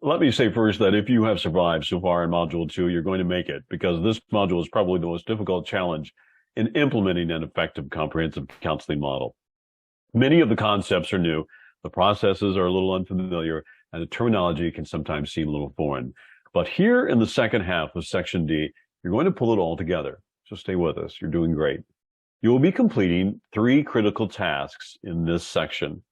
Let me say first that if you have survived so far in Module 2, you're going to make it because this module is probably the most difficult challenge in implementing an effective comprehensive counseling model. Many of the concepts are new, the processes are a little unfamiliar, and the terminology can sometimes seem a little foreign. But here in the second half of Section D, you're going to pull it all together. So stay with us. You're doing great. You will be completing 3 critical tasks in this section.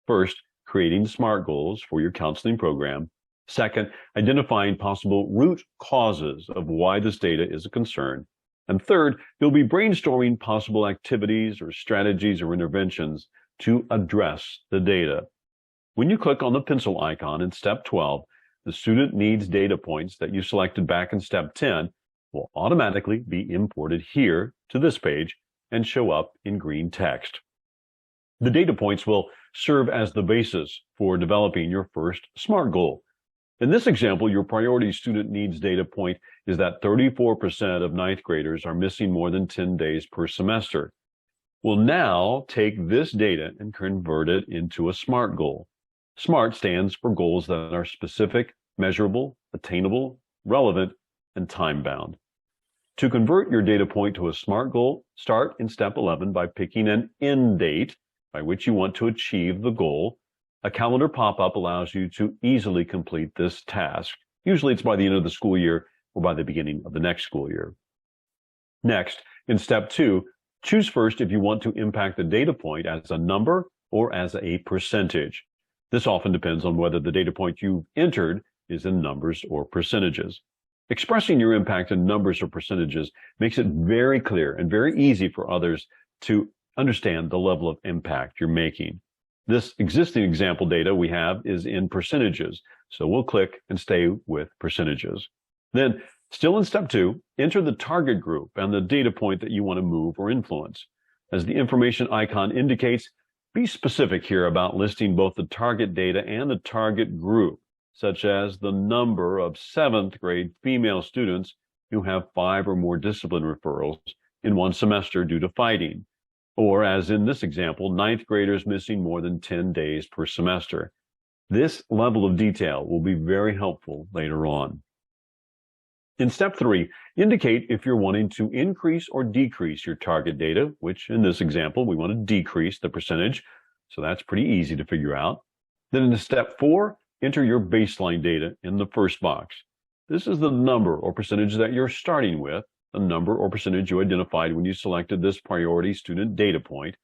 First, creating SMART goals for your counseling program. Second, identifying possible root causes of why this data is a concern. And third, you'll be brainstorming possible activities or strategies or interventions to address the data. When you click on the pencil icon in Step 12, the student needs data points that you selected back in Step 10 will automatically be imported here to this page and show up in green text. The data points will serve as the basis for developing your first SMART goal. In this example, your priority student needs data point is that 34% of ninth graders are missing more than 10 days per semester. We'll now take this data and convert it into a SMART goal. SMART stands for goals that are specific, measurable, attainable, relevant, and time-bound. To convert your data point to a SMART goal, start in Step 11 by picking an end date by which you want to achieve the goal. A calendar pop-up allows you to easily complete this task. Usually it's by the end of the school year or by the beginning of the next school year. Next, in Step 2, choose first if you want to impact the data point as a number or as a percentage. This often depends on whether the data point you've entered is in numbers or percentages. Expressing your impact in numbers or percentages makes it very clear and very easy for others to understand the level of impact you're making. This existing example data we have is in percentages, so we'll click and stay with percentages. Then, still in Step 2, enter the target group and the data point that you want to move or influence. As the information icon indicates, be specific here about listing both the target data and the target group, such as the number of 7th grade female students who have 5 or more discipline referrals in one semester due to fighting. Or, as in this example, 9th graders missing more than 10 days per semester. This level of detail will be very helpful later on. In Step 3, indicate if you're wanting to increase or decrease your target data, which in this example, we want to decrease the percentage, so that's pretty easy to figure out. Then in Step 4, enter your baseline data in the first box. This is the number or percentage that you're starting with, a number or percentage you identified when you selected this priority student data point.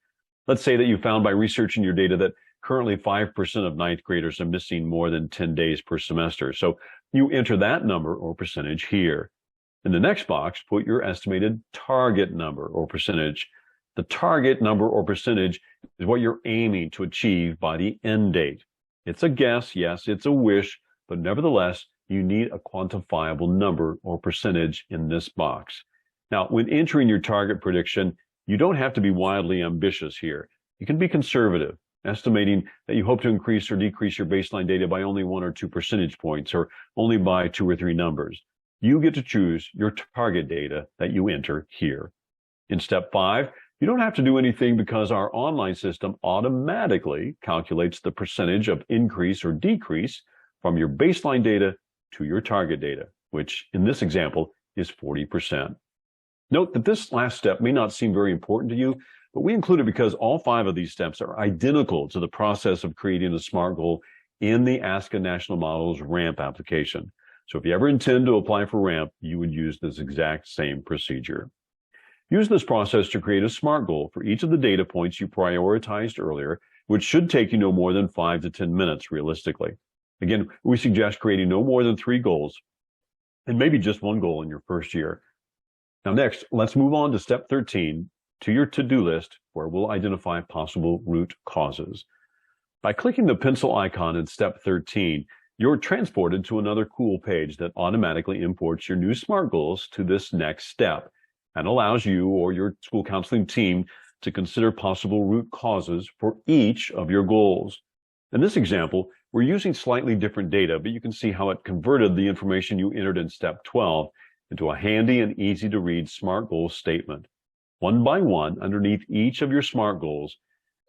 Let's say that you found by researching your data that currently 5% of ninth graders are missing more than 10 days per semester. So you enter that number or percentage here. In the next box, put your estimated target number or percentage. The target number or percentage is what you're aiming to achieve by the end date. It's a guess, yes, it's a wish, but nevertheless, you need a quantifiable number or percentage in this box. Now, when entering your target prediction, you don't have to be wildly ambitious here. You can be conservative, estimating that you hope to increase or decrease your baseline data by only 1 or 2 percentage points, or only by 2 or 3 numbers. You get to choose your target data that you enter here. In Step 5, you don't have to do anything because our online system automatically calculates the percentage of increase or decrease from your baseline data to your target data, which in this example is 40%. Note that this last step may not seem very important to you, but we include it because all 5 of these steps are identical to the process of creating a SMART goal in the ASCA National Models RAMP application. So if you ever intend to apply for RAMP, you would use this exact same procedure. Use this process to create a SMART goal for each of the data points you prioritized earlier, which should take you no more than 5 to 10 minutes realistically. Again, we suggest creating no more than 3 goals, and maybe just 1 goal in your first year. Now next, let's move on to Step 13, to your to-do list, where we'll identify possible root causes. By clicking the pencil icon in Step 13, you're transported to another cool page that automatically imports your new SMART goals to this next step and allows you or your school counseling team to consider possible root causes for each of your goals. In this example, we're using slightly different data, but you can see how it converted the information you entered in Step 12 into a handy and easy to read SMART goal statement. One by one, underneath each of your SMART goals,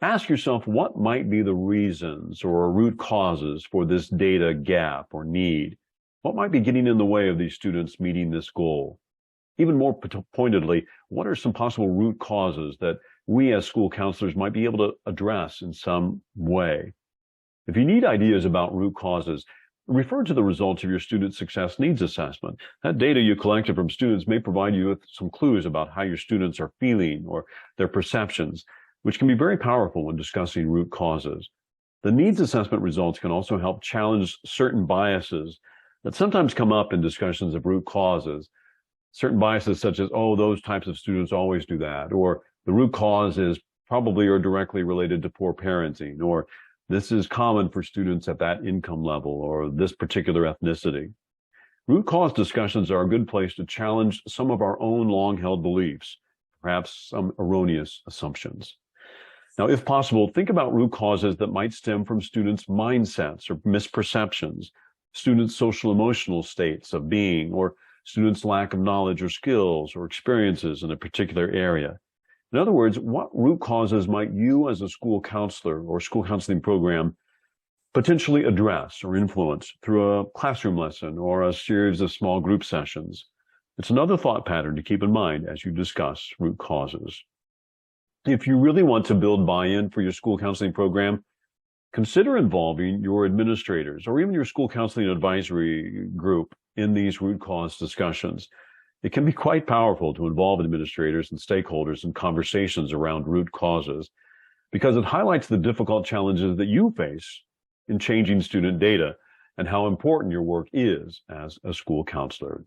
Ask yourself what might be the reasons or root causes for this data gap or need. What might be getting in the way of these students meeting this goal? Even more pointedly, what are some possible root causes that we as school counselors might be able to address in some way? If you need ideas about root causes, refer to the results of your student success needs assessment. That data you collected from students may provide you with some clues about how your students are feeling or their perceptions, which can be very powerful when discussing root causes. The needs assessment results can also help challenge certain biases that sometimes come up in discussions of root causes. Certain biases such as, oh, those types of students always do that, or the root cause is probably or directly related to poor parenting, or this is common for students at that income level, or this particular ethnicity. Root cause discussions are a good place to challenge some of our own long-held beliefs, perhaps some erroneous assumptions. Now, if possible, think about root causes that might stem from students' mindsets or misperceptions, students' social emotional states of being, or students' lack of knowledge or skills or experiences in a particular area. In other words, what root causes might you as a school counselor or school counseling program potentially address or influence through a classroom lesson or a series of small group sessions? It's another thought pattern to keep in mind as you discuss root causes. If you really want to build buy-in for your school counseling program, consider involving your administrators or even your school counseling advisory group in these root cause discussions. It can be quite powerful to involve administrators and stakeholders in conversations around root causes because it highlights the difficult challenges that you face in changing student data and how important your work is as a school counselor.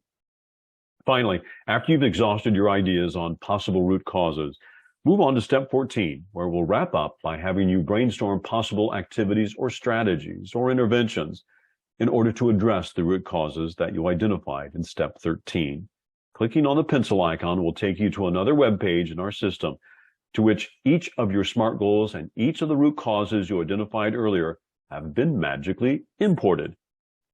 Finally, after you've exhausted your ideas on possible root causes, move on to step 14, where we'll wrap up by having you brainstorm possible activities or strategies or interventions in order to address the root causes that you identified in step 13. Clicking on the pencil icon will take you to another web page in our system to which each of your SMART goals and each of the root causes you identified earlier have been magically imported.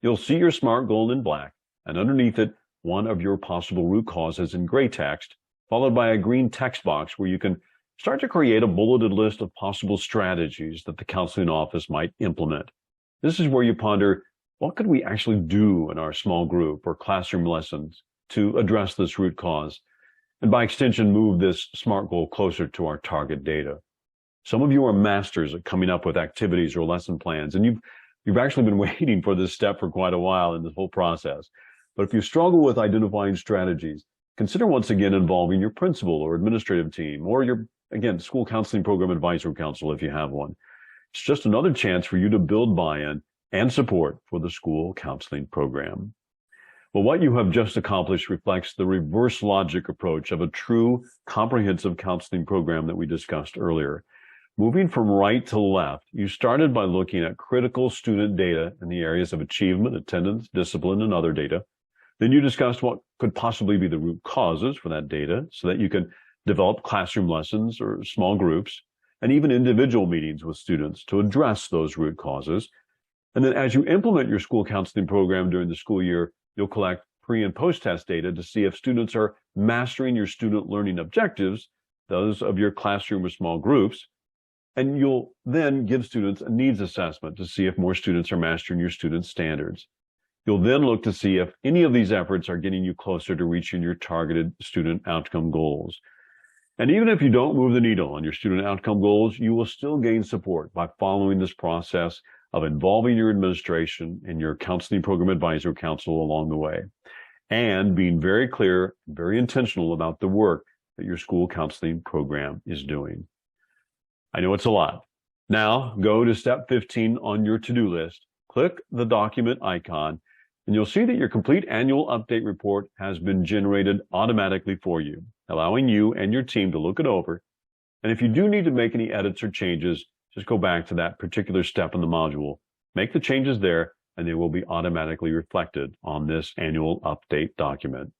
You'll see your SMART goal in black, and underneath it, one of your possible root causes in gray text, followed by a green text box where you can start to create a bulleted list of possible strategies that the counseling office might implement. This is where you ponder, what could we actually do in our small group or classroom lessons to address this root cause, and by extension, move this SMART goal closer to our target data? Some of you are masters at coming up with activities or lesson plans, and you've actually been waiting for this step for quite a while in this whole process. But if you struggle with identifying strategies, consider once again involving your principal or administrative team, or your, again, school counseling program advisory council if you have one. It's just another chance for you to build buy-in and support for the school counseling program. Well, what you have just accomplished reflects the reverse logic approach of a true comprehensive counseling program that we discussed earlier. Moving from right to left, you started by looking at critical student data in the areas of achievement, attendance, discipline, and other data. Then you discussed what could possibly be the root causes for that data so that you can develop classroom lessons or small groups and even individual meetings with students to address those root causes. And then as you implement your school counseling program during the school year, you'll collect pre- and post-test data to see if students are mastering your student learning objectives, those of your classroom or small groups. And you'll then give students a needs assessment to see if more students are mastering your student standards. You'll then look to see if any of these efforts are getting you closer to reaching your targeted student outcome goals. And even if you don't move the needle on your student outcome goals, you will still gain support by following this process of involving your administration and your counseling program advisor council along the way, and being very clear, very intentional about the work that your school counseling program is doing. I know it's a lot. Now go to step 15 on your to-do list, click the document icon, and you'll see that your complete annual update report has been generated automatically for you, allowing you and your team to look it over. And if you do need to make any edits or changes, just go back to that particular step in the module, make the changes there, and they will be automatically reflected on this annual update document.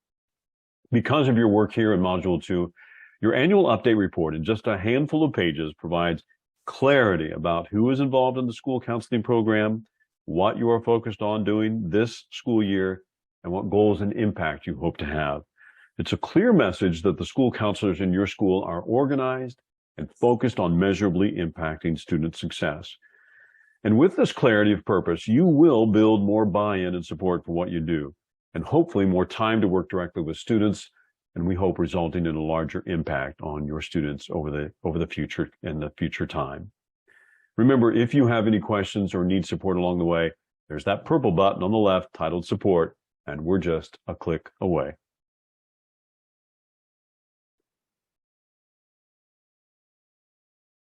Because of your work here in Module 2, your annual update report in just a handful of pages provides clarity about who is involved in the school counseling program, what you are focused on doing this school year, and what goals and impact you hope to have. It's a clear message that the school counselors in your school are organized, and focused on measurably impacting student success. And with this clarity of purpose, you will build more buy-in and support for what you do, and hopefully more time to work directly with students, and we hope resulting in a larger impact on your students over the future and the future time. Remember, if you have any questions or need support along the way, there's that purple button on the left titled Support, and we're just a click away.